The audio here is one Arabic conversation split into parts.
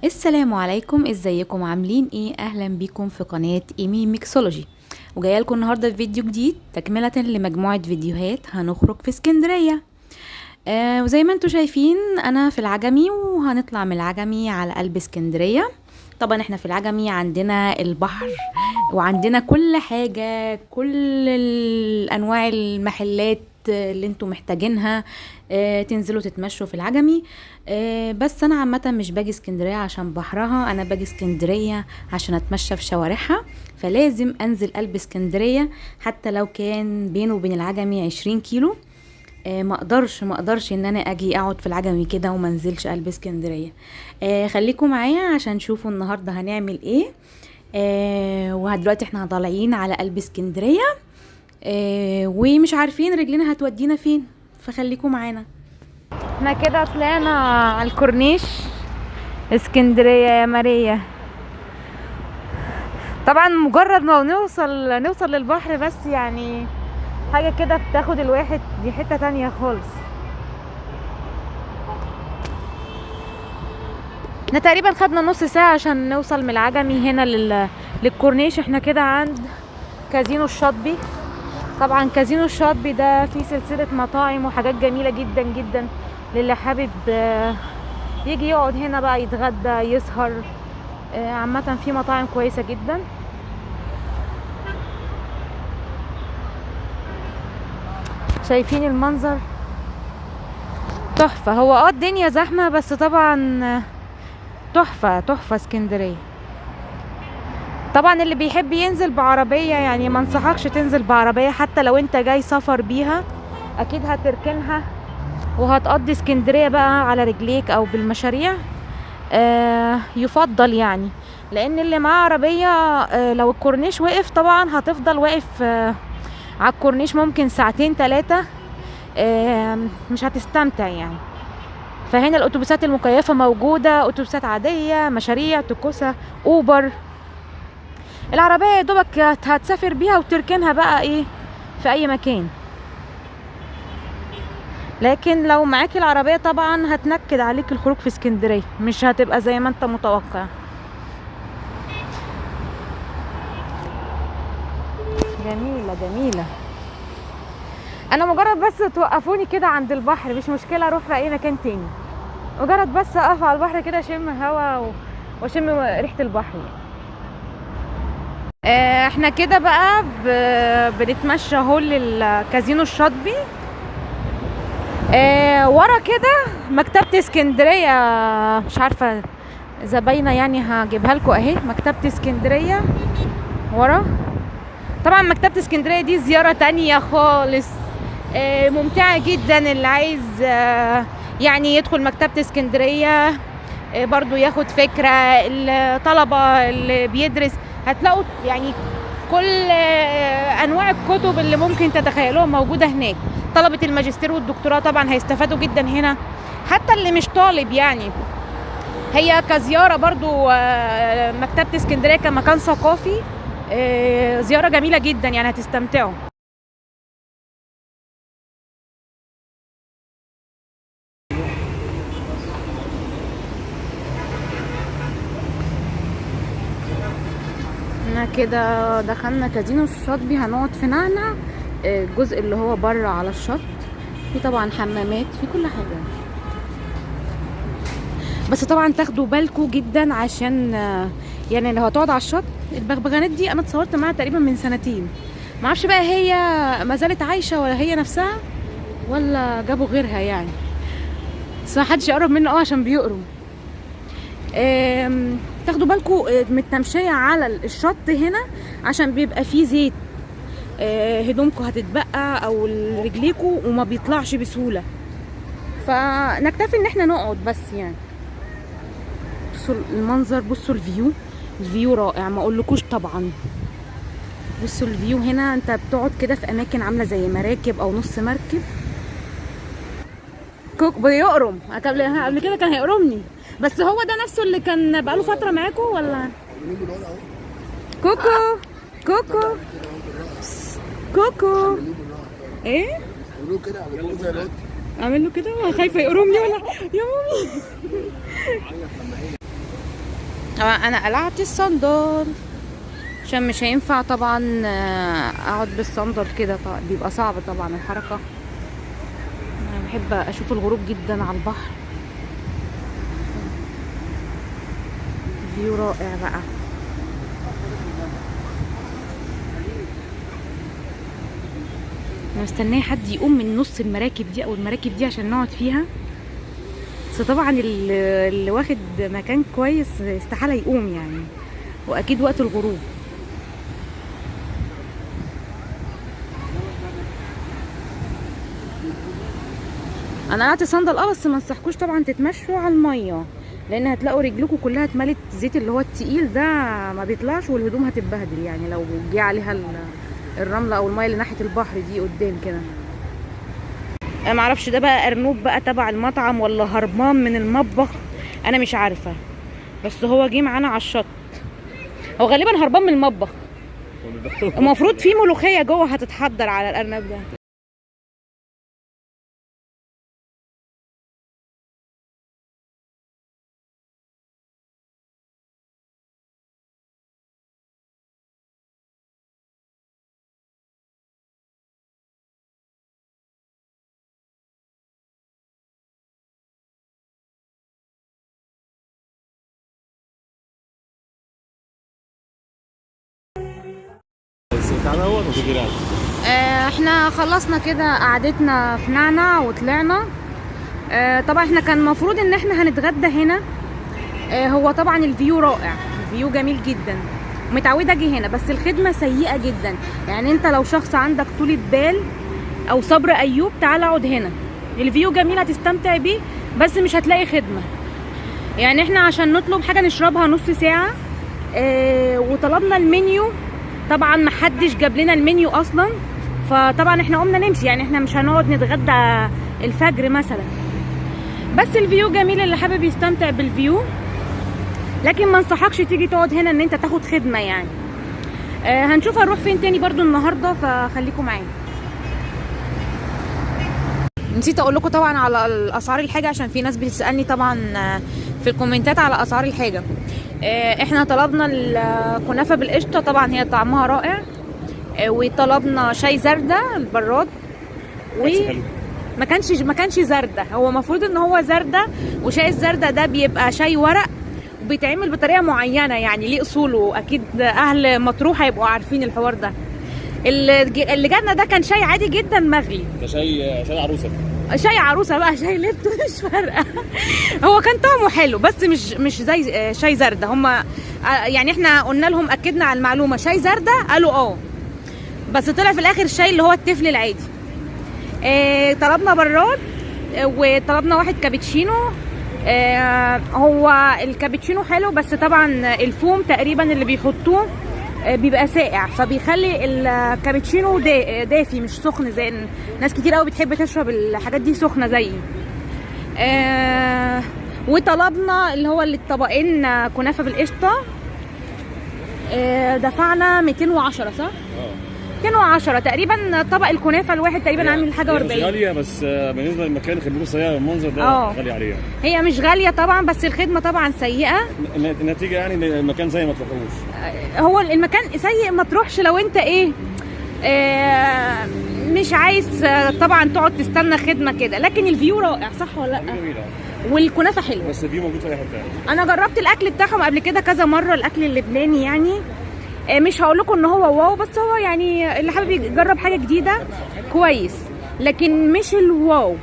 السلام عليكم، ازيكم عاملين ايه؟ اهلا بيكم في قناة ايمي ميكسولوجي، وجايه لكم النهارده في فيديو جديد تكملة لمجموعة فيديوهات هنخرج في اسكندرية. وزي ما انتم شايفين انا في العجمي، وهنطلع من العجمي على قلب اسكندرية. طبعا احنا في العجمي عندنا البحر، وعندنا كل حاجة، كل انواع المحلات اللي انتم محتاجينها. تنزلوا تتمشوا في العجمي. بس انا عامه مش باجي اسكندريه عشان بحرها، انا باجي اسكندريه عشان اتمشى في شوارعها. فلازم انزل قلب اسكندريه حتى لو كان بينه وبين العجمي 20 كيلو. ما اقدرش ان انا اجي اقعد في العجمي كده وما انزلش قلب اسكندريه. خليكم معايا عشان تشوفوا النهارده هنعمل ايه. ودلوقتي احنا طالعين على قلب اسكندريه. ومش عارفين رجلنا هتودينا فين، فخليكم معانا. احنا كده طلعنا على الكورنيش اسكندريه يا ماريا. طبعا مجرد ما نوصل للبحر، بس يعني حاجه كده بتاخد الواحد دي حته تانية خالص. احنا تقريبا خدنا نص ساعه عشان نوصل من العجمي هنا للكورنيش. احنا كده عند كازينو الشاطبي. طبعا كازينو الشاطبي ده فيه سلسله مطاعم وحاجات جميله جدا جدا للي حابب يجي يقعد هنا بقى يتغدى يسهر. عامه في مطاعم كويسه جدا. شايفين المنظر تحفه. هو الدنيا زحمه، بس طبعا تحفه تحفه اسكندريه. طبعا اللي بيحب ينزل بعربيه، يعني ما انصحكش تنزل بعربيه حتى لو انت جاي سفر بيها. اكيد هتركنها وهتقضي اسكندريه بقى على رجليك او بالمشاريع. يفضل يعني، لان اللي معاه عربيه لو الكورنيش وقف طبعا هتفضل واقف على الكورنيش ممكن ساعتين 3. مش هتستمتع يعني. فهنا الاتوبيسات المكيفه موجوده، اتوبيسات عاديه، مشاريع، توكوسه، اوبر. العربيه يا دوبك هتسافر بيها وتركنها بقى ايه في اي مكان. لكن لو معاكي العربيه طبعا هتنكد عليك الخروج في اسكندريه، مش هتبقى زي ما انت متوقع. جميله جميله. انا مجرد بس توقفوني كده عند البحر مش مشكله، اروح في اي مكان تاني. مجرد بس اقف على البحر كده اشم هوا واشم ريحه البحر يعني. احنا كده بقى بنتمشى اهو للكازينو الشاطبي. ورا كده مكتبة اسكندرية. مش عارفة اذا باينة، يعني هجيبها لكم اهي مكتبة اسكندرية ورا. طبعا مكتبة اسكندرية دي زيارة تانية خالص. ممتعة جدا. اللي عايز يعني يدخل مكتبة اسكندرية برضو ياخد فكرة. الطلبة اللي بيدرس هتلاقوا يعني كل انواع الكتب اللي ممكن تتخيلوها موجودة هناك. طلبة الماجستير والدكتوراه طبعا هيستفادوا جدا هنا، حتى اللي مش طالب يعني. هي كزيارة برضو مكتبة اسكندرية كمكان ثقافي زيارة جميلة جدا، يعني هتستمتعوا. احنا كده دخلنا كازينو الشاطبي، هنقعد في نعنع الجزء اللي هو بره على الشط. في طبعا حمامات، في كل حاجة. بس طبعا تاخدوا بالكم جدا عشان يعني لو هتقعد على الشط. البغبغانات دي انا اتصورت معاها تقريبا من سنتين، معرفش بقى هي ما زالت عايشة ولا هي نفسها ولا جابوا غيرها يعني. بس محدش يقرب منه عشان بيقرم. تاخدوا بالكم من التمشية على الشط هنا عشان بيبقى فيه زيت. هدومكم هتتبقى او رجليكم وما بيطلعش بسهولة، فنكتفي ان احنا نقعد بس يعني. بصوا المنظر، بصوا الفيو رائع ما اقولكوش طبعا. بصوا الفيو هنا، انت بتقعد كده في اماكن عاملة زي مراكب او نص مركب. كوك بيقرم قبل كده كان هيقرمني، بس هو ده نفسه اللي كان بقاله فترة معاكم ولا؟ كوكو كوكو كوكو. ايه؟ قولوا كده على زي القط. اعمل له كده؟ خايفه يقرمني ولا يا مامي. انا قلعت الصندل عشان مش هينفع طبعا اقعد بالصندل كده، بيبقى صعب طبعا الحركه. انا بحب اشوف الغروب جدا على البحر، فيو رائع بقى. انا مستنيه حد يقوم من نص المراكب دي او المراكب دي عشان نقعد فيها، بس طبعا اللي واخد مكان كويس استحاله يقوم يعني، واكيد وقت الغروب. انا قعدت صندل بس ما انصحكوش طبعا تتمشوا على الميه، لان هتلاقوا رجلكم كلها اتملت زيت اللي هو التقيل ده، ما بيطلعش، والهدوم هتتبهدل يعني لو جه عليها الرمله او الميه اللي ناحيه البحر دي قدام كده. انا معرفش ده بقى ارنوب بقى تبع المطعم ولا هربان من المطبخ، انا مش عارفه، بس هو جه معانا على الشط، هو غالبا هربان من المطبخ. المفروض في ملوخيه جوه هتتحضر على الارنب ده. احنا خلصنا كده قعدتنا في نعنع وطلعنا. طبعا احنا كان المفروض ان احنا هنتغدى هنا. هو طبعا الفيو رائع، الفيو جميل جدا، متعوده اجي هنا، بس الخدمه سيئه جدا. يعني انت لو شخص عندك طولة بال او صبر ايوب تعال اقعد هنا، الفيو جميل هتستمتع بيه، بس مش هتلاقي خدمه. يعني احنا عشان نطلب حاجه نشربها نص ساعه، وطلبنا المنيو، طبعا ما حدش جاب لنا المنيو اصلا، فطبعا احنا قمنا نمشي، يعني احنا مش هنقعد نتغدى الفجر مثلا. بس الفيو جميل اللي حابب يستمتع بالفيو، لكن ما انصحكش تيجي تقعد هنا ان انت تاخد خدمه يعني. هنشوف هنروح فين تاني برضو النهارده، فخليكم معايا. نسيت اقول لكم طبعا على الاسعار الحاجه، عشان في ناس بتسالني طبعا في الكومنتات على اسعار الحاجه. احنا طلبنا الكنافه بالقشطه، طبعا هي طعمها رائع، وطلبنا شاي زردة البراد، ما كانش زردة، هو المفروض ان هو زردة، وشاي الزردة ده بيبقى شاي ورق وبيتعمل بطريقه معينه يعني ليه اصوله، اكيد اهل مطروح هيبقوا عارفين الحوار ده. اللي جالنا ده كان شاي عادي جدا مغلي، ده شاي عروسه، شاي عروسه بقى، شاي لبته مش فارقه. هو كان طعمه حلو بس مش زي شاي زردة. هم يعني احنا قلنا لهم اكدنا على المعلومه شاي زردة، قالوا بس طلع في الاخر شاي اللي هو التفل العادي. طلبنا براد، وطلبنا واحد كابتشينو. هو الكابتشينو حلو، بس طبعا الفوم تقريبا اللي بيحطوه بيبقى ساقع، فبيخلي الكابتشينو دافي مش سخن، زي ناس كتير قوي بتحب تشرب الحاجات دي سخنه زيي. وطلبنا اللي هو الطبقين كنافه بالقشطه. دفعنا 210 صح؟ 210 تقريبا. طبق الكنافه الواحد تقريبا عامل حاجه 40. مش غاليه، بس بالنسبه للمكان خدمته سيئه، المنظر ده غالي عليها. هي مش غاليه طبعا، بس الخدمه طبعا سيئه. النتيجه يعني المكان زي ما تروحوش. هو المكان سيء، ما تروحش لو انت مش عايز طبعا تقعد تستنى خدمه كده، لكن الفيو رائع صح ولا لا؟ والكنافه حلوه، بس الفيو موجود في اي حته. انا جربت الاكل بتاعهم قبل كده كذا مره، الاكل اللبناني يعني مش هقول لكم ان هو واو، بس هو يعني اللي حابب يجرب حاجه جديده كويس، لكن مش الواو.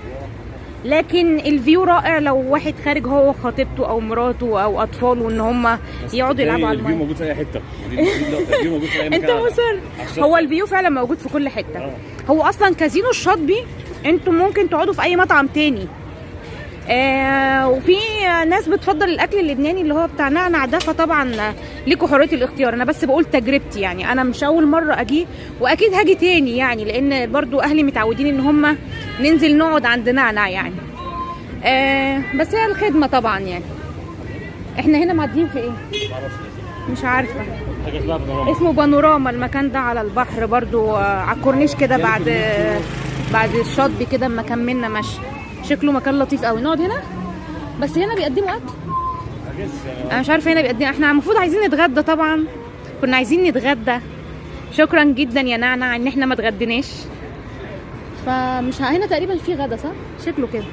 لكن الفيو رائع لو واحد خارج هو وخطيبته او مراته او اطفاله ان هم يقعدوا يلعبوا على الميه. الفيو موجود في اي حته، الفيو موجود في اي مكان. انت مصر، هو الفيو فعلا موجود في كل حته. هو اصلا كازينو الشاطبي انتم ممكن تقعدوا في اي مطعم تاني. وفي ناس بتفضل الاكل اللبناني اللي هو بتاع نعنع ده، فطبعا ليكوا حريه الاختيار. انا بس بقول تجربتي يعني، انا مش اول مره اجي، واكيد هاجي تاني يعني، لان برضو اهلي متعودين ان هم ننزل نقعد عند نعنع يعني. بس هي الخدمه طبعا يعني. احنا هنا معديين في ايه؟ مش عارفه. اسمه بانوراما المكان ده، على البحر برضو، على الكورنيش كده، بعد الشاطبي كده اما كملنا مشي. شكله مكان لطيف قوي، نقعد هنا. بس هنا بيقدموا اكل. انا مش عارفه هنا بيقدم. احنا المفروض عايزين نتغدى طبعا، كنا عايزين نتغدى. شكرا جدا يا نعنع ان احنا ما اتغديناش. فمش هنا تقريبا في غدا صح؟ شكله كده.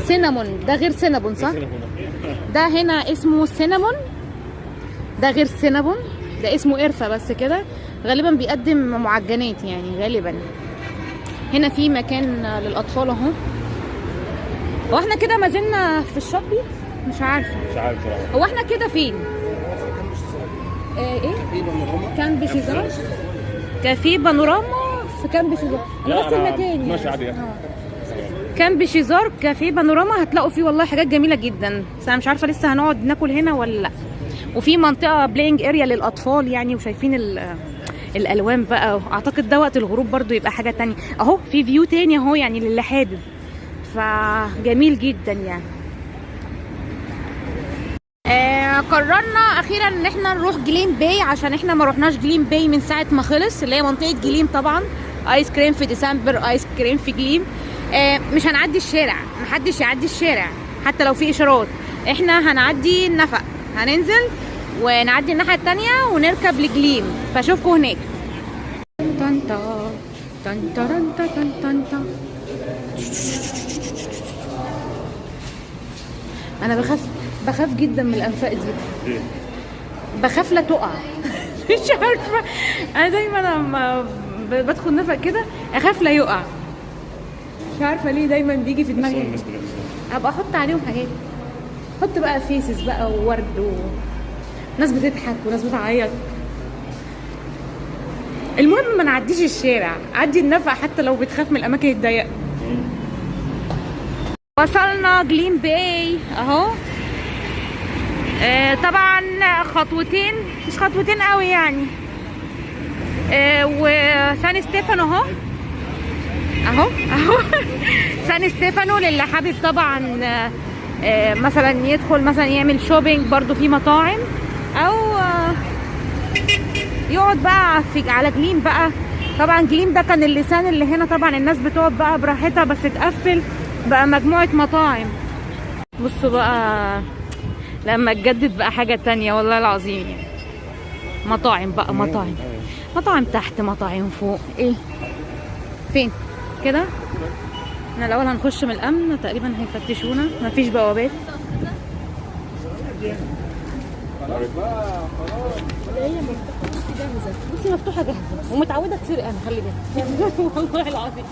سينامون ده غير سينابون صح؟ ده هنا اسمه سينامون، ده غير سينابون، ده اسمه قرفه بس كده. غالبا بيقدم معجنات يعني غالبا. هنا في مكان للاطفال اهو. هو احنا كده ما زلنا في الشوبي؟ مش عارفه صراحه. هو احنا كده فين؟ ايه؟ كان بشيزار؟ كافيه بانوراما في كان بشيزار. نفس المكان ماشي عادي. كان بشيزار كافيه بانوراما، هتلاقوا فيه والله حاجات جميله جدا. بس انا مش عارفه لسه هنقعد ناكل هنا ولا لا. وفي منطقه بلاينج اريا للاطفال يعني، وشايفين الالوان بقى. اعتقد ده وقت الغروب برضو يبقى حاجه تانية. اهو في فيو تاني اهو يعني للي حابب، فجميل جدا يعني. قررنا اخيرا ان احنا نروح جليم باي، عشان احنا ما رحناش جليم باي من ساعه ما خلص، اللي هي منطقه جليم طبعا. ايس كريم في ديسمبر، ايس كريم في جليم. مش هنعدي الشارع، محدش يعدي الشارع حتى لو في اشارات. احنا هنعدي النفق، هننزل ونعدي الناحيه التانية ونركب لجليم. فاشوفكم هناك. طنطا طنطا طنطا طنطا. انا بخاف جدا من الانفاق دي. بخاف لا تقع. مش عارفه، انا دايما لما بدخل نفق كده اخاف لا يقع. مش عارفه ليه دايما بيجي في دماغي ابقى احط عليهم حاجات. احط بقى فيسز بقى وورد وناس بتضحك وناس بتعيط. المهم ما نعديش الشارع، عدي النفق حتى لو بتخاف من الاماكن الضيقه. وصلنا جليم باي اهو. طبعا خطوتين، مش خطوتين قوي يعني. وسان ستيفانو اهو اهو. سان ستيفانو للي حابب طبعا مثلا يدخل مثلا يعمل شوبينج، برضو في مطاعم، او يقعد بقى على جليم بقى. طبعا جليم ده كان اللسان اللي هنا، طبعا الناس بتقعد بقى براحتها، بس اتقفل بقى مجموعة مطاعم. بصوا بقى لما اتجدد بقى حاجة تانية والله العظيم يعني. مطاعم بقى، مطاعم تحت، مطاعم فوق. ايه فين كده؟ احنا الاول هنخش من الامن، تقريبا هيفتشونا، مفيش بوابات. بصي مفتوحة جاهزة ومتعودة تصير انا، خلي بالك. والله العظيم.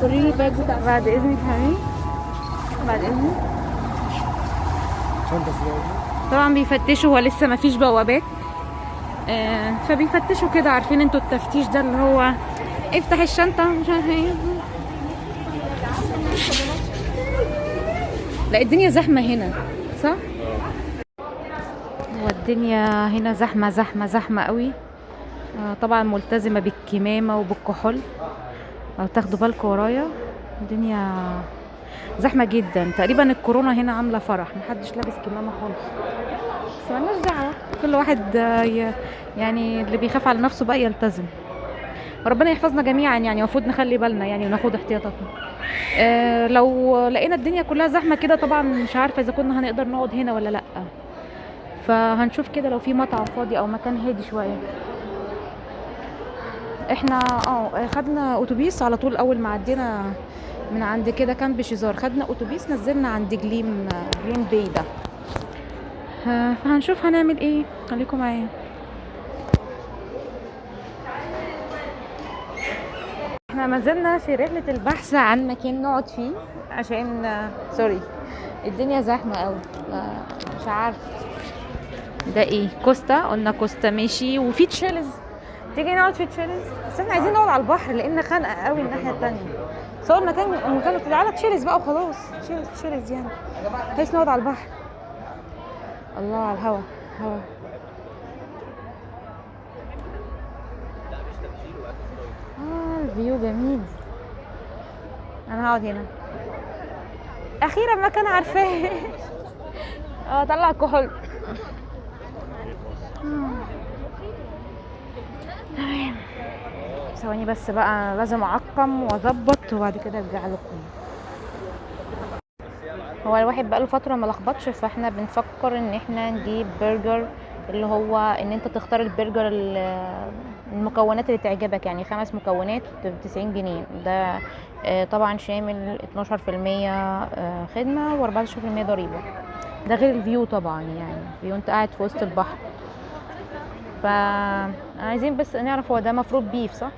وريني الباك بتاع. بعد اذنك حبيبي، بعد اذنك. طبعا بيفتشوا، هو لسه مفيش بوابات. فبيفتشوا كده، عارفين انتوا التفتيش ده اللي هو افتح الشنطة مش عارفه ايه. لا الدنيا زحمة هنا صح؟ والدنيا هنا زحمة زحمة زحمة قوي. طبعا ملتزمة بالكمامة وبالكحول، لو تاخدوا بالكم ورايا. الدنيا زحمة جدا، تقريبا الكورونا هنا عاملة فرح، محدش لابس كمامة خالص. بس مالناش دعوة، كل واحد يعني اللي بيخاف على نفسه بقى يلتزم. ربنا يحفظنا جميعا يعني، المفروض نخلي بالنا يعني وناخد احتياطاتنا. لو لقينا الدنيا كلها زحمة كده، طبعا مش عارفة اذا كنا هنقدر نقعد هنا ولا لا. فهنشوف كده لو في مطعم فاضي او مكان هادي شوية. احنا خدنا اتوبيس على طول اول ما عدينا من عند كده كان بشيزار، خدنا اتوبيس نزلنا عند جليم باي ده. فهنشوف هنعمل ايه، خليكم معايا. احنا ما زلنا في رحلة البحث عن مكان نقعد فيه، عشان سوري الدنيا زحمة قوي. مش عارف ده ايه. كوستا، قلنا كوستا ماشي. وفي تشيلز، تيجي نقعد في تشيلز. بس احنا عايزين نقعد على البحر لان خانقة قوي الناحية التانية. صور مكان تعالى تشيلز بقى وخلاص. تشيلز يعني بحيث نقعد على البحر. الله على الهوا، هوا. الفيو جميل. انا هقعد هنا اخيرا مكان عارفاه. طلع الكحول. تمام، ثواني بس بقى، لازم اعقم واظبط وبعد كده ارجع لكم. هو الواحد بقاله فتره ما لخبطش، فاحنا بنفكر ان احنا نجيب برجر، اللي هو ان انت تختار البرجر المكونات اللي تعجبك، يعني 5 مكونات ب90 جنيه. ده طبعا شامل 12% خدمه و14% ضريبه. ده غير الفيو طبعا، يعني فيو انت قاعد في وسط البحر. فعايزين بس نعرف هو ده مفروض بيف صح؟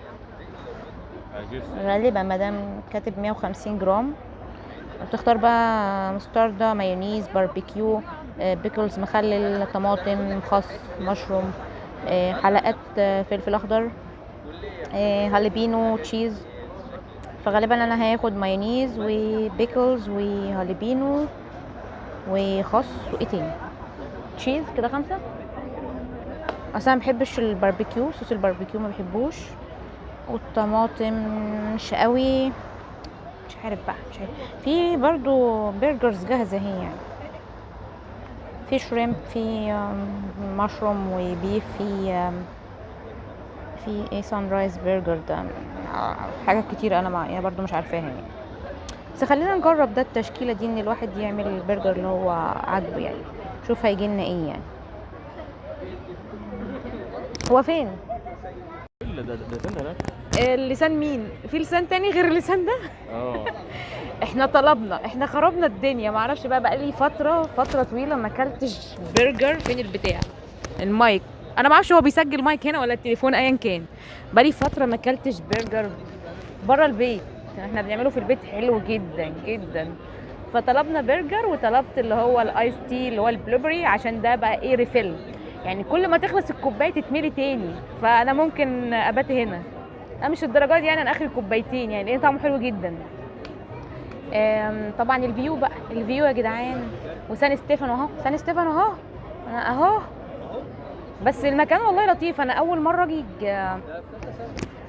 غالبا مادام كاتب 150 جرام. بتختار بقى مستردة، مايونيز، باربيكيو، بيكلز، مخلل، طماطم، خس، مشروم، حلقات فلفل اخضر، هالبينو، تشيز. فغالبا انا هاخد مايونيز وبيكلز وهالبينو وخس وايه تاني، تشيز. كده 5. اصلا ما بحبش الباربيكيو، صوص الباربيكيو ما بحبوش، والطماطم مش قوي. مش عارف بقى، مش عارف. في برضو برجرز جاهزه هي، يعني في شريمب، في مشروم وبيف، في ايه سان رايز برجر ده، حاجات كتير انا يعني برضو مش عارفاها يعني. بس خلينا نجرب ده، التشكيله دي ان الواحد يعمل البرجر اللي هو عاجبه يعني. شوف هيجي لنا ايه يعني. هو فين ده فين هناك؟ اللسان؟ مين في لسان تاني غير اللسان ده؟ احنا طلبنا، احنا خربنا الدنيا. معرفش بقى لي فتره طويله ما اكلتش برجر. فين البتاع المايك؟ انا معرفش هو بيسجل مايك هنا ولا التليفون، ايا كان. بقالي فتره ما اكلتش برجر بره البيت. احنا بنعمله في البيت حلو جدا جدا. فطلبنا برجر، وطلبت اللي هو الايس تي اللي هو البلوبري، عشان ده بقى ايه ريفيل، يعني كل ما تخلص الكوبايه تتملي تاني. فانا ممكن ابات هنا. انا مش الدرجات دي يعني، انا اخر كوبايتين يعني، لان طعمه حلو جدا. طبعا الفيو بقى، الفيو يا جدعان، وسان ستيفانو اهو، سان ستيفانو اهو، انا اهو. بس المكان والله لطيف. انا اول مره اجي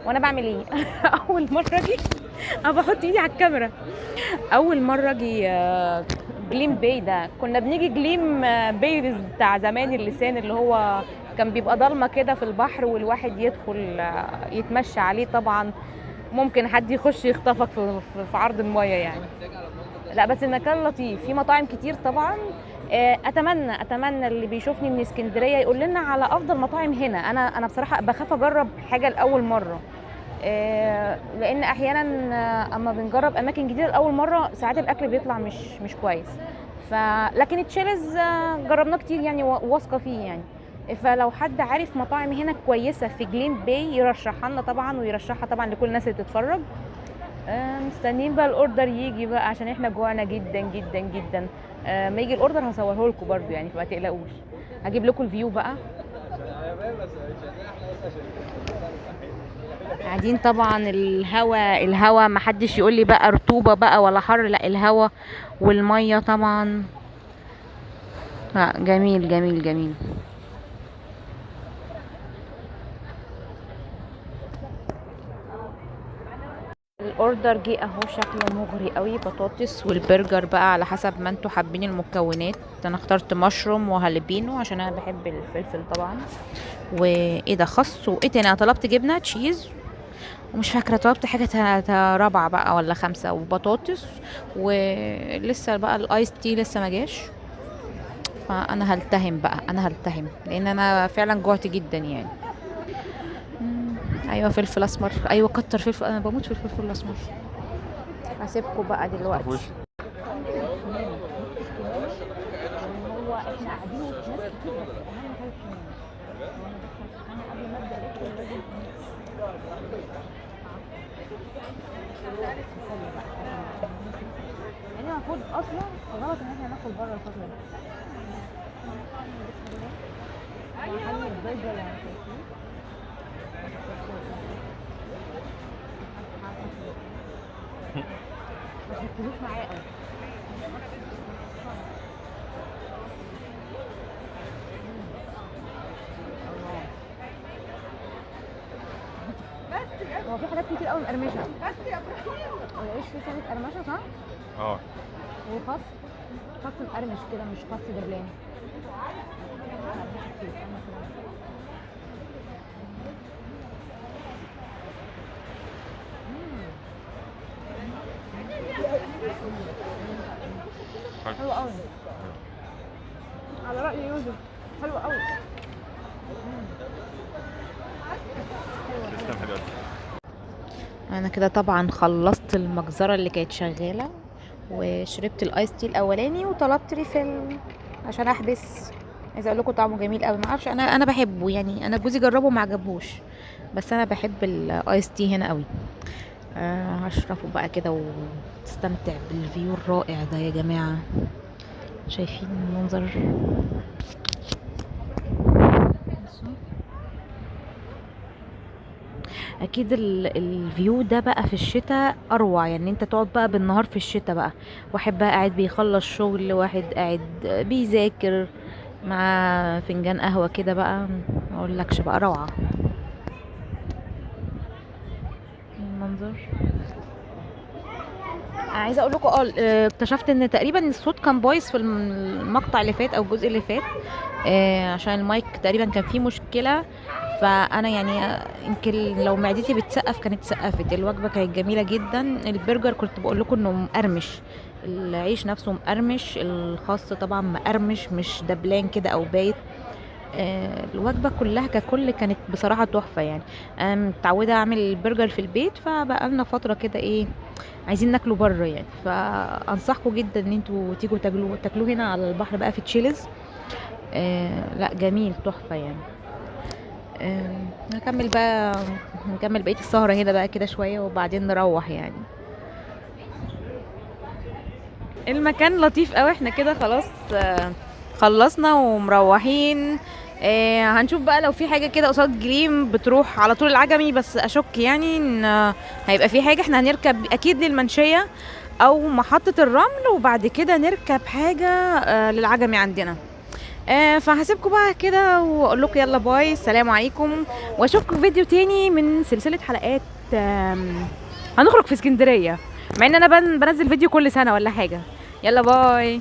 وانا بعمل ايه اول مره اجي انا بحط ايدي على الكاميرا. اول مره اجي جليم باي. ده كنا بنيجي جليم باي بتاع زمان، اللسان اللي هو كان بيبقى ضلمه كده في البحر، والواحد يدخل يتمشى عليه. طبعا ممكن حد يخش يخطفك في عرض المايه يعني. لا بس المكان لطيف، في مطاعم كتير طبعا. اتمنى اللي بيشوفني من اسكندريه يقول لنا على افضل مطاعم هنا. انا بصراحه بخاف اجرب حاجه لاول مره، لان احيانا اما بنجرب اماكن جديده لاول مره ساعات الاكل بيطلع مش كويس. لكن تشيلز جربناه كتير يعني، واثقه فيه يعني. فلو حد عارف مطاعم هنا كويسه في جليم باي يرشحها لنا طبعا، ويرشحها طبعا لكل الناس اللي بتتفرج. مستنيين بقى الاوردر يجي بقى، عشان احنا جوعنا جدا جدا جدا. ما يجي الاوردر هصوره لكم برده يعني، فما تقلقوش. هجيب لكم الفيو بقى. قاعدين طبعا الهوا ما حدش يقول لي بقى رطوبه بقى ولا حر، لا الهوا والميه طبعا. جميل جميل جميل. الاوردر جه اهو، شكله مغري قوي. بطاطس والبرجر بقى على حسب ما انتوا حابين المكونات. انا اخترت مشروم وهالبينو عشان انا بحب الفلفل طبعا. وايه ده، خس. وايه تاني؟ انا طلبت جبنه تشيز، ومش فاكره طلبت حاجه رابعه بقى ولا 5، وبطاطس. ولسه بقى الايس تي لسه ما جاش. فانا هلتهم بقى، انا هلتهم لان انا فعلا جوعت جدا يعني. ايوه فلفل اسمر، ايوه كتر فلفل، انا بموت في الفلفل الاسمر. هسيبكم بقى دلوقتي. هو احنا قاعدين ناس كتير، بس اهم حاجه انا قبل ما ابدا الاكل لازم يعني المفروض اصلا غلط ان احنا ناكل بره الفتره دي. محل البرجر اللي هناكل ما تركزوش معايا قوي. هو في حاجات كتير قوي مقرمشه. العيش فيه سنه قرمشه صح؟ وخس، خس مقرمش كده، مش خس دبلان. حلو قوي على رأي يوسف، حلو قوي. تسلم حبيبي. انا كده طبعا خلصت المجزرة اللي كانت شغالة وشربت الايس تي الاولاني وطلبت ريفيل عشان احبس. عايزه اقول لكم طعمه جميل قوي، ما اعرفش انا بحبه يعني. انا جوزي جربه ما عجبهوش، بس انا بحب الايس تي هنا قوي. هشربه بقى كده وتستمتع بالفيو الرائع ده يا جماعه. شايفين المنظر؟ اكيد الفيو ده بقى في الشتاء اروع، يعني انت تقعد بقى بالنهار في الشتاء بقى، واحد بقى قاعد بيخلص شغل، واحد قاعد بيذاكر مع فنجان قهوة كده بقى، ما اقولكش بقى روعة المنظر. عايزه اقول لكم اكتشفت ان تقريبا الصوت كان بايظ في المقطع اللي فات او الجزء اللي فات، عشان المايك تقريبا كان فيه مشكله. فانا يعني يمكن لو معدتي بتسقف كانت سقفت. الوجبه كانت جميله جدا. البرجر كنت بقول لكم انه مقرمش، العيش نفسه مقرمش، الخاص طبعا مقرمش مش دبلان كده او بايت. الوجبه كلها ككل كانت بصراحه تحفه يعني. انا متعوده اعمل البرجر في البيت، فبقالنا فتره كده ايه عايزين ناكله بره يعني. فانصحكم جدا ان انتوا تيجوا تاكلوه هنا على البحر بقى في تشيلز. لا جميل تحفه يعني. نكمل بقيه السهره هنا بقى كده شويه وبعدين نروح يعني. المكان لطيف قوي. احنا كده خلاص خلصنا ومروحين. هنشوف بقى لو في حاجه كده قصاد جليم بتروح على طول العجمي، بس اشك يعني ان هيبقى في حاجه. احنا هنركب اكيد للمنشيه او محطه الرمل، وبعد كده نركب حاجه للعجمي عندنا. فهسيبكم بقى كده واقول لكم يلا باي، السلام عليكم، واشوفكم في فيديو تاني من سلسله حلقات هنخرج في اسكندريه، مع ان انا بنزل فيديو كل سنه ولا حاجه. يلا باي.